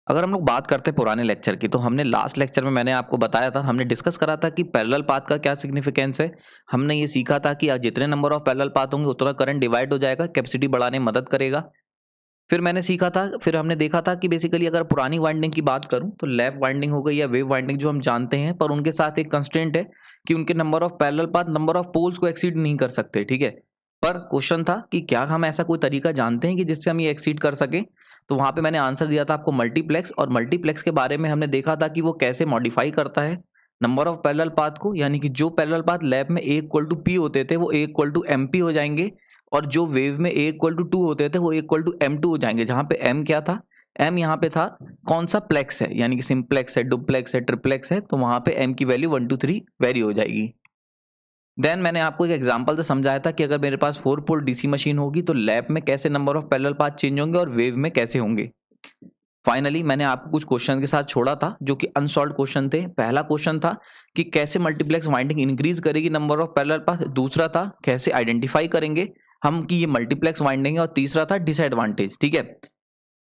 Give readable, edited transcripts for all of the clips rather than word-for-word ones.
अगर हम लोग बात करते हैं पुराने लेक्चर की, तो हमने लास्ट लेक्चर में मैंने आपको बताया था, हमने डिस्कस करा था कि पैरेलल पाथ का क्या सिग्निफिकेंस है। हमने ये सीखा था कि जितने नंबर ऑफ पैरेलल पाथ होंगे उतना करंट डिवाइड हो जाएगा, कैपेसिटी बढ़ाने में मदद करेगा। फिर मैंने सीखा था, फिर हमने देखा था कि बेसिकली अगर पुरानी वाइंडिंग की बात करूं तो लैप वाइंडिंग हो गई या वेव वाइंडिंग जो हम जानते हैं, पर उनके साथ एक कंस्ट्रेंट है कि उनके number of parallel path number of poles को एक्सीड नहीं कर सकते, ठीक है। पर क्वेश्चन था कि क्या हम ऐसा कोई तरीका जानते हैं कि जिससे हम ये एक्सीड कर सकें। तो वहां पे मैंने आंसर दिया था आपको मल्टीप्लेक्स, और मल्टीप्लेक्स के बारे में हमने देखा था कि वो कैसे मॉडिफाई करता है नंबर ऑफ पैरेलल पाथ को, यानी कि जो पैरेलल पाथ लैब में ए इक्वल टू पी होते थे वो ए इक्वल टू एम पी हो जाएंगे, और जो वेव में ए इक्वल टू 2 होते थे वो इक्वल टू m2 हो जाएंगे, जहां पे m क्या था, m यहाँ पे था कौन सा प्लेक्स है, यानी कि सिंप्लेक्स है, डुप्लेक्स है, ट्रिप्लेक्स है, तो वहां पे m की वैल्यू 1 2 3 वेरी हो जाएगी। देन मैंने आपको एक एग्जांपल से समझाया था कि अगर मेरे पास 4 पोल डीसी मशीन होगी तो लैब में कैसे number of parallel path change होंगे और वेव में कैसे होंगे। फाइनली मैंने आपको कुछ क्वेश्चन के साथ छोड़ा था जो कि अनसॉल्व क्वेश्चन थे। पहला क्वेश्चन था कि कैसे मल्टीप्लेक्स वाइंडिंग इंक्रीज करेगी नंबर ऑफ पैरेलल पाथ, दूसरा था कैसे आइडेंटिफाई करेंगे हम कि ये मल्टीप्लेक्स वाइंडिंग है, और तीसरा था डिसएडवांटेज, ठीक है।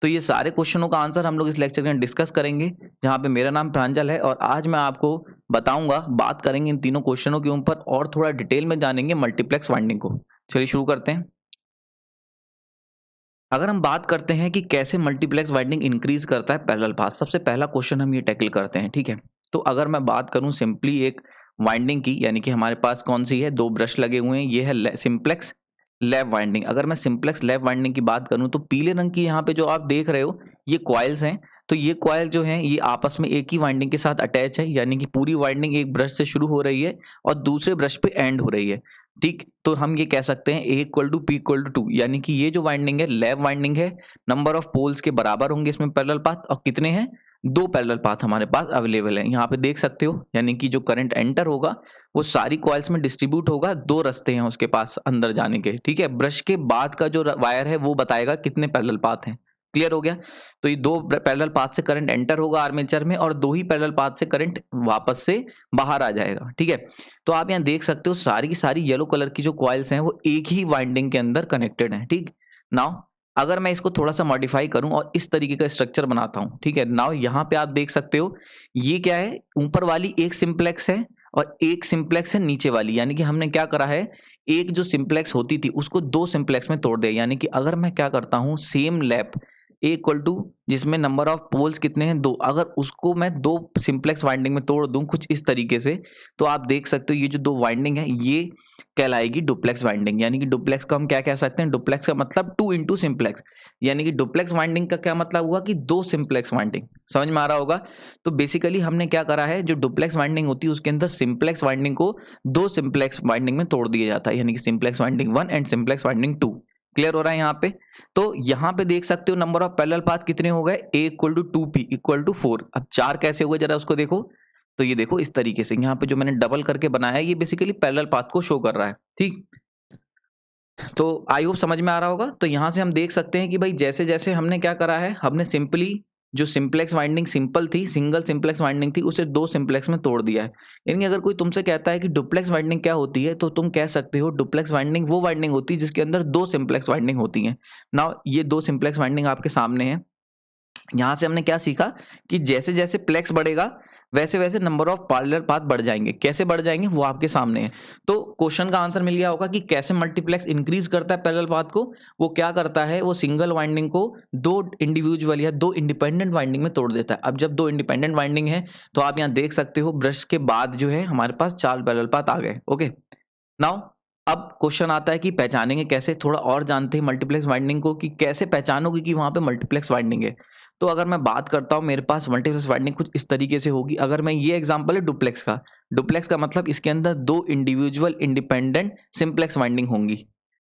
तो ये सारे क्वेश्चनों का आंसर हम लोग इस लेक्चर में डिस्कस करेंगे, जहां पे मेरा नाम प्रांजल है और आज मैं आपको बताऊंगा, बात करेंगे इन तीनों क्वेश्चनों के ऊपर और थोड़ा डिटेल में जानेंगे मल्टीप्लेक्स वाइंडिंग को। चलिए शुरू करते हैं। अगर हम बात करते हैं कि कैसे मल्टीप्लेक्स वाइंडिंग इंक्रीज करता है पैरेलल पाथ, सबसे पहला क्वेश्चन हम ये टैकल करते हैं, ठीक है। तो अगर मैं बात करूं सिंपली एक वाइंडिंग की, यानी कि हमारे पास कौन सी है, दो ब्रश लगे हुए हैं, ये है सिंप्लेक्स लैब वाइंडिंग। अगर मैं सिंप्लेक्स लैब वाइंडिंग की बात करूं तो पीले रंग की यहाँ पे जो आप देख रहे हो ये कॉइल्स हैं। तो ये कॉइल जो है ये आपस में एक ही वाइंडिंग के साथ अटैच है, यानी कि पूरी वाइंडिंग एक ब्रश से शुरू हो रही है और दूसरे ब्रश पे एंड हो रही है, ठीक। तो हम ये कह सकते हैं A equal to P equal to 2, यानी कि ये जो वाइंडिंग है लैब वाइंडिंग है। नंबर ऑफ पोल्स के बराबर होंगे इसमें पैरेलल पाथ, और कितने हैं, दो पैरेलल पाथ हमारे पास अवेलेबल है। यहाँ पे देख सकते हो, यानी कि जो करंट एंटर होगा वो सारी कॉइल्स में डिस्ट्रीब्यूट होगा, दो रास्ते हैं उसके पास अंदर जाने के, ठीक है। ब्रश के बाद का जो वायर है वो बताएगा कितने पैरेलल पाथ हैं। क्लियर हो गया। तो ये दो पैरेलल पाथ से करंट एंटर होगा आर्मेचर में, और दो ही पैरेलल पाथ से करंट वापस से बाहर आ जाएगा, ठीक है। तो आप यहाँ देख सकते हो सारी की सारी येलो कलर की जो कॉइल्स हैं वो एक ही वाइंडिंग के अंदर कनेक्टेड हैं, ठीक। नाउ अगर मैं इसको थोड़ा सा मॉडिफाई करूं और इस तरीके का स्ट्रक्चर बनाता हूं, ठीक है। नाउ यहाँ पे आप देख सकते हो ये क्या है, ऊपर वाली एक सिंप्लेक्स है और एक सिंप्लेक्स है नीचे वाली, यानी कि हमने क्या करा है, एक जो सिंप्लेक्स होती थी उसको दो सिंप्लेक्स में तोड़ दिया। यानी कि अगर मैं क्या करता हूं, same lap A equal to जिसमें नंबर ऑफ पोल्स कितने हैं, दो, अगर उसको मैं दो सिंप्लेक्स वाइंडिंग में तोड़ दूं कुछ इस तरीके से, तो आप देख सकते हो ये जो दो वाइंडिंग है ये कहलाएगी डुप्लेक्स वाइंडिंग। यानी कि डुप्लेक्स को हम क्या कह सकते हैं, डुप्लेक्स का मतलब टू इंटू सिंप्लेक्स, यानी कि डुप्लेक्स वाइंडिंग का क्या मतलब हुआ कि दो सिंप्लेक्स वाइंडिंग। समझ में आ रहा होगा। तो बेसिकली हमने क्या करा है, जो डुप्लेक्स वाइंडिंग होती है उसके अंदर सिंप्लेक्स वाइंडिंग को दो सिंप्लेक्स वाइंडिंग में तोड़ दिया जाता है, यानी कि simplex winding 1 and simplex winding 2। Clear हो रहा है यहाँ पे। तो यहाँ पे देख सकते हो नंबर ऑफ पैरेलल पाथ कितने हो गए, A equal to 2p equal to 4। अब चार कैसे हो गए जरा उसको देखो। तो ये देखो इस तरीके से यहाँ पे जो मैंने डबल करके बनाया है ये बेसिकली पैरेलल पाथ को शो कर रहा है, ठीक। तो आई होप समझ में आ रहा होगा। तो यहाँ से हम देख सकते हैं कि भाई जैसे जैसे हमने क्या करा है, हमने सिंपली जो सिंप्लेक्स वाइंडिंग सिंपल थी, सिंगल सिंप्लेक्स वाइंडिंग थी, उसे दो सिंप्लेक्स में तोड़ दिया है। यानी अगर कोई तुमसे कहता है कि डुप्लेक्स वाइंडिंग क्या होती है, तो तुम कह सकते हो डुप्लेक्स वाइंडिंग वो वाइंडिंग होती है जिसके अंदर दो सिंप्लेक्स वाइंडिंग होती है। नाउ ये दो सिंप्लेक्स वाइंडिंग आपके सामने है। यहाँ से हमने क्या सीखा कि जैसे जैसे प्लेक्स बढ़ेगा वैसे वैसे नंबर ऑफ पैरेलल पाथ बढ़ जाएंगे। कैसे बढ़ जाएंगे वो आपके सामने है। तो क्वेश्चन का आंसर मिल गया होगा कि कैसे मल्टीप्लेक्स इंक्रीज करता है पैरेलल पाथ को। वो क्या करता है, वो सिंगल वाइंडिंग को दो इंडिविजुअल या दो इंडिपेंडेंट वाइंडिंग में तोड़ देता है। अब जब दो इंडिपेंडेंट वाइंडिंग है तो आप यहाँ देख सकते हो ब्रश के बाद जो है हमारे पास चार पैरेलल पाथ आ गए। ओके, नाउ अब क्वेश्चन आता है कि पहचानेंगे कैसे। थोड़ा और जानते हैं मल्टीप्लेक्स वाइंडिंग को कि कैसे पहचानोगे कि वहां पे मल्टीप्लेक्स वाइंडिंग है। तो अगर मैं बात करता हूं, मेरे पास मल्टीप्लेक्स वाइंडिंग कुछ इस तरीके से होगी। अगर मैं ये एग्जांपल है डुप्लेक्स का, डुप्लेक्स का मतलब इसके अंदर दो इंडिविजुअल इंडिपेंडेंट सिंप्लेक्स वाइंडिंग होंगी।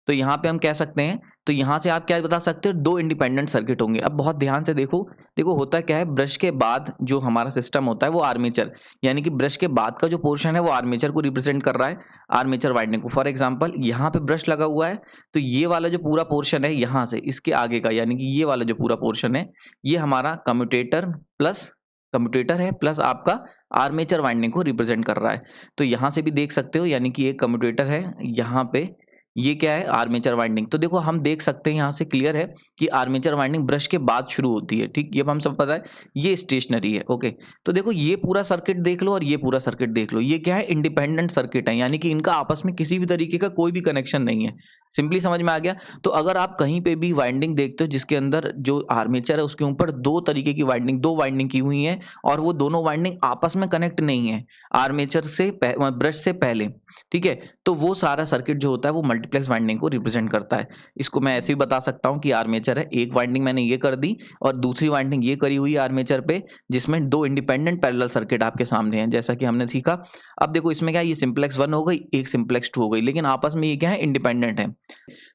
तो यहाँ पे हम कह सकते हैं, तो यहाँ से आप क्या बता सकते हो, दो इंडिपेंडेंट सर्किट होंगे। अब बहुत ध्यान से देखो, देखो होता क्या है, ब्रश के बाद जो हमारा सिस्टम होता है वो आर्मेचर, यानी कि ब्रश के बाद का जो पोर्शन है वो आर्मेचर को रिप्रेजेंट कर रहा है, आर्मेचर वाइंडिंग को। फॉर एग्जांपल यहाँ पे ब्रश लगा हुआ है, तो ये वाला जो पूरा पोर्शन है यहाँ से इसके आगे का, यानी कि ये वाला जो पूरा पोर्शन है ये हमारा कम्यूटेटर प्लस कम्यूटेटर है प्लस आपका आर्मेचर वाइंडिंग को रिप्रेजेंट कर रहा है। तो यहाँ से भी देख सकते हो, यानी कि एक कम्यूटेटर है यहाँ पे, ये क्या है, आर्मेचर वाइंडिंग। तो देखो हम देख सकते हैं यहाँ से क्लियर है कि आर्मेचर वाइंडिंग ब्रश के बाद शुरू होती है, ठीक, ये हम सब पता है। ये स्टेशनरी है, ओके। तो देखो ये पूरा सर्किट देख लो और ये पूरा सर्किट देख लो, ये क्या है, इंडिपेंडेंट सर्किट है, यानी कि इनका आपस में किसी भी तरीके का कोई भी कनेक्शन नहीं है। सिंपली समझ में आ गया। तो अगर आप कहीं पे भी वाइंडिंग देखते हो जिसके अंदर जो आर्मेचर है उसके ऊपर दो तरीके की वाइंडिंग, दो वाइंडिंग की हुई है और वो दोनों वाइंडिंग आपस में कनेक्ट नहीं है आर्मेचर से ब्रश से पहले, ठीक है, तो वो सारा सर्किट जो होता है वो मल्टीप्लेक्स वाइंडिंग को रिप्रेजेंट करता है। इसको मैं ऐसे भी बता सकता हूँ कि आर्मेचर है, एक वाइंडिंग मैंने ये कर दी और दूसरी वाइंडिंग ये करी हुई है आर्मेचर पे, जिसमें दो इंडिपेंडेंट पैरेलल सर्किट आपके सामने हैं, जैसा कि हमने सीखा। अब देखो इसमें क्या है, ये सिंप्लेक्स 1 हो गई, एक सिंप्लेक्स 2 हो गई, लेकिन आपस में ये क्या है, इंडिपेंडेंट है।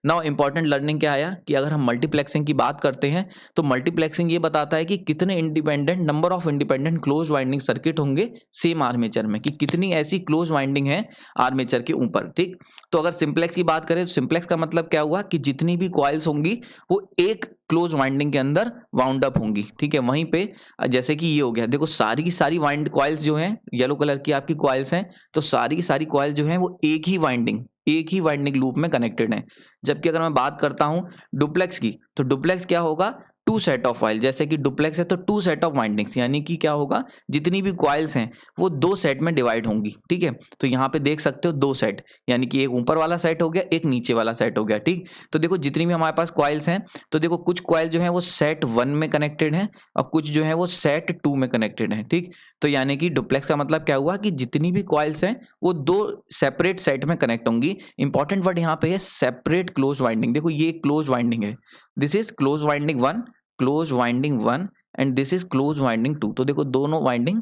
नाउ इंपॉर्टेंट लर्निंग क्या आया कि अगर हम मल्टीप्लेक्सिंग की बात करते हैं तो मल्टीप्लेक्सिंग ये बताता है कि कितने independent, number of independent clause winding circuit होंगे सेम आर्मेचर में, कि कितनी ऐसी क्लोज वाइंडिंग है आर्मेचर के ऊपर, ठीक। तो अगर सिंप्लेक्स की बात करें तो सिंप्लेक्स का मतलब क्या हुआ कि जितनी भी कॉइल्स होंगी वो एक क्लोज वाइंडिंग के अंदर वाउंड अप होंगी, ठीक है। वहीं पे जैसे कि ये हो गया, देखो सारी की सारी वाइंड कॉइल्स जो हैं, येलो कलर की आपकी कॉइल्स हैं, तो सारी की सारी कॉइल जो हैं वो एक ही वाइंडिंग लूप में कनेक्टेड है। जबकि अगर मैं बात करता हूं डुप्लेक्स की, तो डुप्लेक्स क्या होगा, टू सेट ऑफ वाइल, जैसे कि डुप्लेक्स है तो टू सेट ऑफ वाइंडिंग्स, यानी कि क्या होगा, जितनी भी कॉइल्स हैं वो दो सेट में डिवाइड होंगी, ठीक है। तो यहाँ पे देख सकते हो दो सेट, यानी कि एक ऊपर वाला सेट हो गया, एक नीचे वाला सेट हो गया, ठीक। तो देखो जितनी भी हमारे पास कॉइल्स हैं, तो देखो कुछ कॉइल जो है वो सेट 1 में कनेक्टेड है और कुछ जो है वो सेट 2 में कनेक्टेड है, ठीक। तो यानी कि डुप्लेक्स का मतलब क्या हुआ कि जितनी भी कॉइल्स हैं वो दो सेपरेट सेट में कनेक्ट होंगी। इंपॉर्टेंट वर्ड यहाँ पे है सेपरेट क्लोज वाइंडिंग। देखो ये क्लोज वाइंडिंग है, this is close winding 1, close winding 1 and this is close winding 2। तो देखो दोनों वाइंडिंग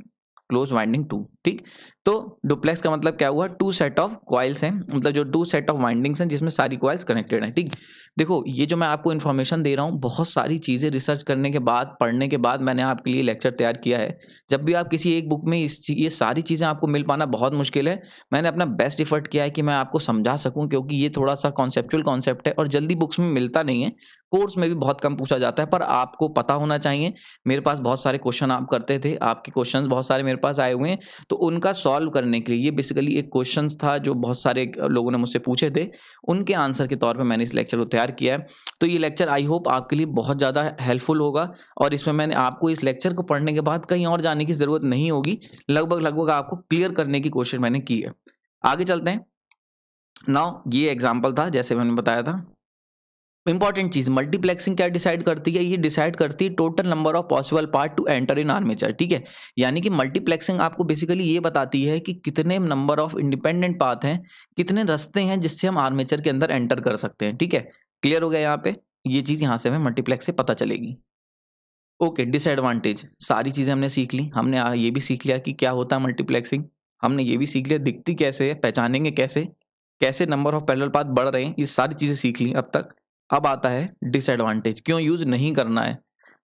क्लोज वाइंडिंग 2, ठीक। तो डुप्लेक्स का मतलब क्या हुआ, टू सेट ऑफ कॉइल्स हैं, मतलब जो टू सेट ऑफ वाइंडिंग्स हैं जिसमें सारी कॉइल्स कनेक्टेड हैं, ठीक। देखो ये जो मैं आपको इन्फॉर्मेशन दे रहा हूँ, बहुत सारी चीज़ें रिसर्च करने के बाद, पढ़ने के बाद मैंने आपके लिए लेक्चर तैयार किया है। जब भी आप किसी एक बुक में ये सारी चीज़ें आपको मिल पाना बहुत मुश्किल है। मैंने अपना बेस्ट एफर्ट किया है कि मैं आपको समझा सकूँ, क्योंकि ये थोड़ा सा कॉन्सेप्चुअल कॉन्सेप्ट है और जल्दी बुक्स में मिलता नहीं है, कोर्स में भी बहुत कम पूछा जाता है, पर आपको पता होना चाहिए। मेरे पास बहुत सारे क्वेश्चन आप करते थे, आपके क्वेश्चन बहुत सारे मेरे पास आए हुए हैं, तो उनका सॉल्व करने के लिए ये बेसिकली एक क्वेश्चंस था जो बहुत सारे लोगों ने मुझसे पूछे थे, उनके आंसर के तौर पे मैंने इस लेक्चर को तैयार किया है। तो ये लेक्चर आई होप आपके लिए बहुत ज़्यादा हेल्पफुल होगा और इसमें मैंने आपको इस लेक्चर को पढ़ने के बाद कहीं और जाने की ज़रूरत नहीं होगी। लगभग आपको क्लियर करने की कोशिश मैंने की है। आगे चलते हैं। नाउ ये एग्जांपल था जैसे मैंने बताया था। इंपॉर्टेंट चीज, मल्टीप्लेक्सिंग क्या डिसाइड करती है, ये डिसाइड करती है total number of possible part two enter in armature, ठीक है। यानी कि मल्टीप्लेक्सिंग आपको बेसिकली ये बताती है कि कितने नंबर ऑफ इंडिपेंडेंट पाथ हैं, कितने रास्ते हैं जिससे हम आर्मेचर के अंदर एंटर कर सकते हैं, ठीक है। क्लियर हो गया यहाँ पे, ये चीज यहाँ से हमें मल्टीप्लेक्स से पता चलेगी। ओके, डिसएडवांटेज, सारी चीजें हमने सीख ली। हमने ये भी सीख लिया कि क्या होता है मल्टीप्लेक्सिंग, हमने ये भी सीख लिया दिखती कैसे है, पहचानेंगे कैसे, कैसे नंबर ऑफ पैरेलल पाथ बढ़ रहे हैं, ये सारी चीजें सीख ली अब तक। अब आता है डिसएडवांटेज, क्यों यूज नहीं करना है।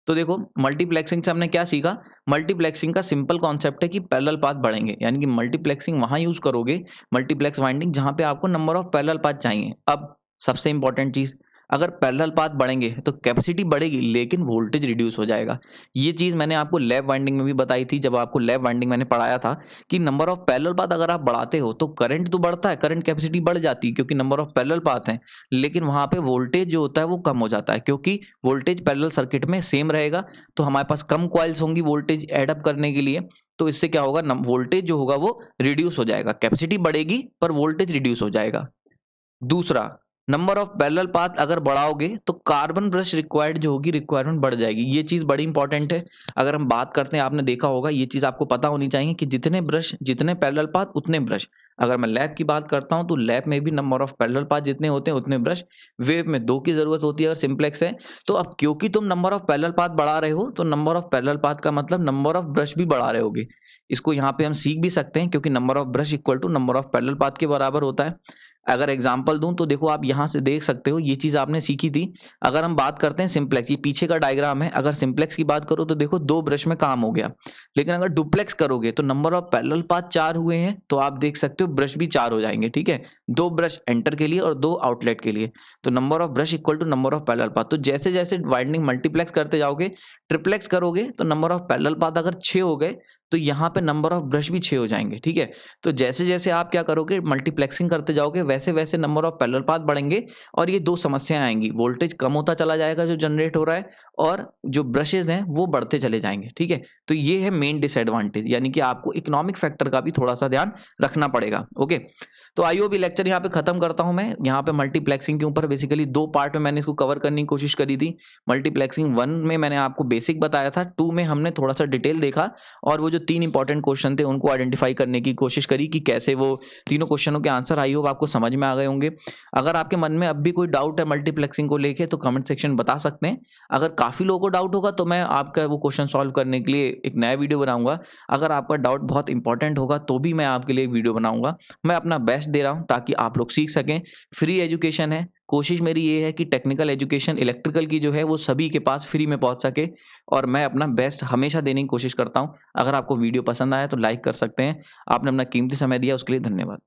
तो देखो मल्टीप्लेक्सिंग से हमने क्या सीखा, मल्टीप्लेक्सिंग का सिंपल कॉन्सेप्ट है कि पैरेलल पाथ बढ़ेंगे, यानी कि मल्टीप्लेक्सिंग वहां यूज करोगे, मल्टीप्लेक्स वाइंडिंग, जहां पे आपको नंबर ऑफ पैरेलल पाथ चाहिए। अब सबसे इंपॉर्टेंट चीज, अगर पैरेलल पाथ बढ़ेंगे तो कैपेसिटी बढ़ेगी लेकिन वोल्टेज रिड्यूस हो जाएगा। ये चीज मैंने आपको लैब वाइंडिंग में भी बताई थी, जब आपको लैब वाइंडिंग मैंने पढ़ाया था कि नंबर ऑफ पैरेलल पाथ अगर आप बढ़ाते हो तो करंट तो बढ़ता है, करंट कैपेसिटी बढ़ जाती है क्योंकि नंबर ऑफ पैरेलल पाथ हैं, लेकिन वहां पे वोल्टेज जो होता है वो कम हो जाता है, क्योंकि वोल्टेज पैरेलल सर्किट में सेम रहेगा, तो हमारे पास कम कॉइल्स होंगी वोल्टेज एड अप करने के लिए। तो इससे क्या होगा, वोल्टेज जो होगा वो रिड्यूस हो जाएगा, कैपेसिटी बढ़ेगी पर वोल्टेज रिड्यूस हो जाएगा। दूसरा, नंबर ऑफ पैरेलल पाथ अगर बढ़ाओगे तो कार्बन ब्रश रिक्वायर्ड जो होगी, रिक्वायरमेंट बढ़ जाएगी। ये चीज बड़ी इंपॉर्टेंट है। अगर हम बात करते हैं, आपने देखा होगा, ये चीज आपको पता होनी चाहिए कि जितने ब्रश, जितने पैरेलल पाथ उतने ब्रश। अगर मैं लैब की बात करता हूं तो लैब में भी नंबर ऑफ पैरेलल पाथ जितने होते हैं उतने ब्रश। वेव में 2 की जरूरत होती है अगर सिंप्लेक्स है। तो अब क्योंकि तुम नंबर ऑफ पैरेलल पाथ बढ़ा रहे हो, तो नंबर ऑफ पैरेलल पाथ का मतलब नंबर ऑफ ब्रश भी बढ़ा रहे होगे। इसको यहाँ पे हम सीख भी सकते हैं, क्योंकि number of brush equal to number of parallel path के बराबर होता है। अगर एग्जांपल दूं तो देखो आप यहां से देख सकते हो, ये चीज आपने सीखी थी। अगर हम बात करते हैं सिंप्लेक्स, ये पीछे का डायग्राम है, अगर सिंप्लेक्स की बात करो तो देखो 2 ब्रश में काम हो गया। लेकिन अगर डुप्लेक्स करोगे तो नंबर ऑफ पैरेलल पाथ 4 हुए हैं, तो आप देख सकते हो ब्रश भी 4 हो जाएंगे, ठीक है। 2 ब्रश एंटर के लिए और 2 आउटलेट के लिए, तो number of brush equal to number of parallel path. तो जैसे जैसे वाइंडिंग मल्टीप्लेक्स करते जाओगे, ट्रिप्लेक्स करोगे तो नंबर ऑफ पैरेलल पाथ अगर 6 हो गए तो यहाँ पे नंबर ऑफ ब्रश भी 6 हो जाएँगे, ठीक है? तो जैसे-जैसे आप क्या करोगे मल्टीप्लेक्सिंग करते जाओगे वैसे-वैसे नंबर ऑफ पैरेलल पाथ बढ़ेंगे और ये 2 समस्याएँ आएँगी। वोल्टेज कम होता चला जाएगा जो जनरेट हो रहा है और जो ब्रशेज़ हैं वो बढ़ते चले जाएँगे, ठीक है? तो ये है मेन डिसएडवांटेज यानी कि आपको इकोनॉमिक फैक्टर का भी थोड़ा-सा ध्यान रखना पड़ेगा, ओके? तो आई होप ये लेक्चर यहाँ पे खत्म करता हूँ मैं। यहाँ पे मल्टीप्लेक्सिंग के ऊपर बेसिकली 2 पार्ट में मैंने इसको कवर करने की कोशिश करी थी। मल्टीप्लेक्सिंग 1 में मैंने आपको बेसिक बताया था, 2 में हमने थोड़ा-सा डिटेल देखा और वो जो 3 इंपॉर्टेंट क्वेश्चन थे उनको आइडेंटिफाई करने की कोशिश करी कि कैसे वो तीनों क्वेश्चनों के आंसर आई होप आपको समझ में आ गए होंगे। अगर आपके मन में अब भी कोई डाउट है मल्टीप्लेक्सिंग को लेके तो कमेंट सेक्शन बता सकते हैं। अगर काफ़ी लोगों को डाउट होगा तो मैं आपका वो क्वेश्चन सॉल्व करने के लिए एक नया वीडियो बनाऊँगा। अगर आपका डाउट बहुत इंपॉर्टेंट होगा तो भी मैं आपके लिए एक वीडियो बनाऊँगा। मैं अपना बेस्ट दे रहा हूँ ताकि आप लोग सीख सकें। फ्री एजुकेशन है। कोशिश मेरी ये है कि टेक्निकल एजुकेशन इलेक्ट्रिकल की जो है वो सभी के पास फ्री में पहुँच सके और मैं अपना बेस्ट हमेशा देने की कोशिश करता हूँ। अगर आपको वीडियो पसंद आया तो लाइक कर सकते हैं। आपने अपना कीमती समय दिया उसके लिए धन्यवाद।